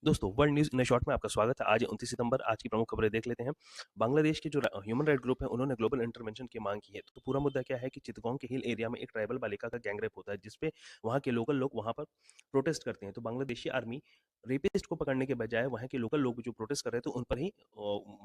दोस्तों, world news in short में आपका स्वागत है। आज 29 सितंबर, आज की प्रमुख खबरें देख लेते हैं। बांग्लादेश के जो ह्यूमन राइट ग्रुप है, उन्होंने ग्लोबल इंटरवेंशन की मांग की है। तो पूरा मुद्दा क्या है कि चिटगांव के हिल एरिया में एक ट्राइबल बालिका का गैंग रेप होता है, जिसपे वहाँ के लोकल लोग वहाँ पर प्रोटेस्ट करते हैं। तो बांग्लादेशी आर्मी रेपिस्ट को पकड़ने के बजाय वहाँ के लोकल लोग जो प्रोटेस्ट कर रहे थे, उन पर ही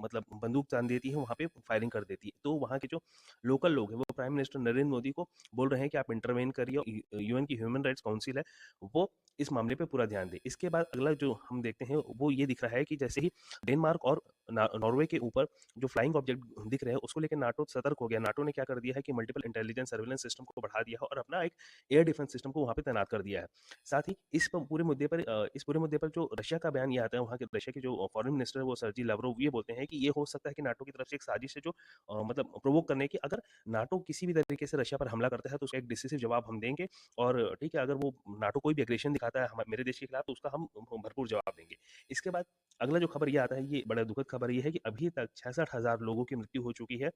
मतलब बंदूक तान देती है, वहाँ पे फायरिंग कर देती है। तो वहाँ के जो लोकल लोग हैं, वो प्राइम मिनिस्टर नरेंद्र मोदी को बोल रहे हैं कि आप इंटरवेन करिए। यूएन की ह्यूमन राइट्स काउंसिल है, वो इस मामले पे पूरा ध्यान दे। इसके बाद अगला जो हम देखते हैं वो ये दिख रहा है कि जैसे ही डेनमार्क और नॉर्वे के ऊपर जो फ्लाइंग ऑब्जेक्ट दिख रहे हैं, उसको लेकर नाटो सतर्क हो गया। नाटो ने क्या कर दिया है कि मल्टीपल इंटेलिजेंस सर्विलेंस सिस्टम को बढ़ा दिया है और अपना एक एयर डिफेंस सिस्टम को वहां पे तैनात कर दिया है। साथ ही इस पूरे मुद्दे पर जो रशिया का बयान ये आता है, वहाँ के रशिया के जो फॉरेन मिनिस्टर है वो सर्जी लावरोव ये बोलते हैं कि ये हो सकता है कि नाटो की तरफ से एक साजिश है, जो मतलब प्रोवोक करने की। अगर नाटो किसी भी तरीके से रशिया पर हमला करता है तो उसका एक डिसिसिव जवाब हम देंगे। और ठीक है, अगर वो नाटो कोई भी एग्रेशन दिखाता है मेरे देश के खिलाफ, तो उसका हम भरपूर जवाब देंगे। इसके बाद अगला जो खबर ये आता है, ये बड़ा दुखद खबर ये है कि अभी तक 66,000 लोगों की मृत्यु हो चुकी है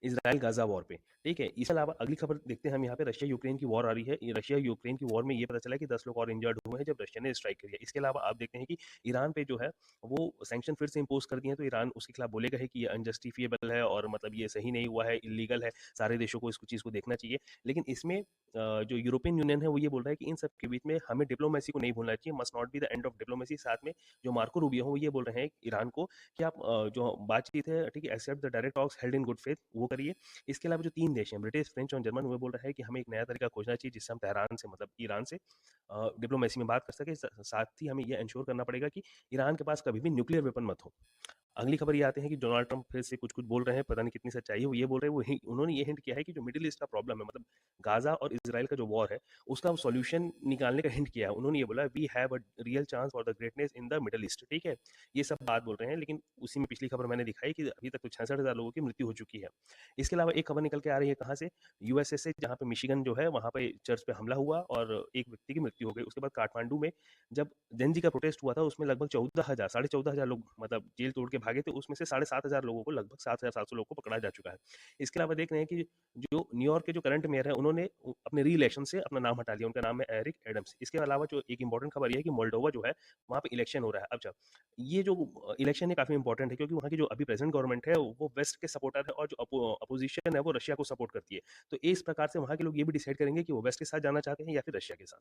इजराइल गाजा वॉर पे। ठीक है, इसके अलावा अगली खबर देखते हैं हम। यहाँ पे रशिया यूक्रेन की वॉर आ रही है। ये रशिया यूक्रेन की वॉर में ये पता चला कि 10 लोग और इंजर्ड हुए हैं जब रशिया ने स्ट्राइक किया। इसके अलावा आप देखते हैं कि ईरान पे जो है वो सैंक्शन फिर से इम्पोज कर दिए हैं। तो ईरान उसके खिलाफ बोलेगा है कि ये अनजस्टिफिएबल है और मतलब ये सही नहीं हुआ है, इलीगल है, सारे देशों को इस चीज़ को देखना चाहिए। लेकिन इसमें जो यूरोपियन यूनियन है वो ये बोल रहा है कि इन सब के बीच में हमें डिप्लोमेसी को नहीं भूलना चाहिए, must not be the end of diplomacy. साथ में जो मार्को रूबियो है वो ये बोल रहे हैं ईरान को कि आप जो बातचीत है, ठीक है, except the direct talks held in good faith, वो करिए। इसके अलावा जो 3 देश हैं, ब्रिटिश, फ्रेंच और जर्मन, वो बोल रहा है कि हमें एक नया तरीका खोजना चाहिए जिससे हम तेहरान से, मतलब ईरान से डिप्लोमेसी में बात कर सकें। साथ ही हमें यह इंश्योर करना पड़ेगा कि ईरान के पास कभी भी न्यूक्लियर वेपन मत हो। अगली खबर ये आते हैं कि डोनाल्ड ट्रंप फिर से कुछ-कुछ बोल रहे हैं, पता नहीं कितनी सच्चाई है। वो ये बोल रहे हैं, उन्होंने ये हिंट किया है कि जो मिडल ईस्ट का प्रॉब्लम है, मतलब गाज़ा और इज़राइल का जो वॉर है, उसका सॉल्यूशन निकालने का हिंट किया है। उन्होंने ये बोला, we have a real chance for the greatness in the Middle East. ठीक है? ये सब बात बोल रहे हैं, लेकिन उसी में पिछली खबर मैंने दिखाई कि अभी तक तो 66,000 लोगों की मृत्यु हो चुकी है। इसके अलावा एक खबर निकल के आ रही है कहाँ से? यूएसए से, जहाँ पे मिशिगन जो है, वहाँ पे चर्च पे हमला हुआ और एक व्यक्ति की मृत्यु हो गई। उसके बाद काठमांडू में जब जेन जी का प्रोटेस्ट हुआ था, उसमें लगभग 14,000 साढ़े 14,000 लोग मतलब जेल तोड़ के भागे थे। उसमें से 7,500 लोगों को, लगभग 7,700 लोगों को पकड़ा जा चुका है। इसके अलावा देख रहे हैं कि जो न्यूयॉर्क के जो करंट मेयर है, उन्होंने अपने री इलेक्शन से अपना नाम हटा लिया। उनका नाम है एरिक एडम्स। इसके अलावा जो एक इंपॉर्टेंट खबर ये है कि मोल्डोवा जो है, वहाँ पे इलेक्शन हो रहा है। अच्छा, ये जो इलेक्शन है काफ़ी इंपॉर्टेंट है, क्योंकि वहाँ की जो अभी प्रेजेंट गवर्नमेंट है वो वेस्ट के सपोर्टर है और जो अपोजिशन है वो रशिया को सपोर्ट करती है। तो इस प्रकार से वहाँ के लोग ये भी डिसाइड करेंगे कि वो वेस्ट के साथ जाना चाहते हैं या फिर रशिया के साथ।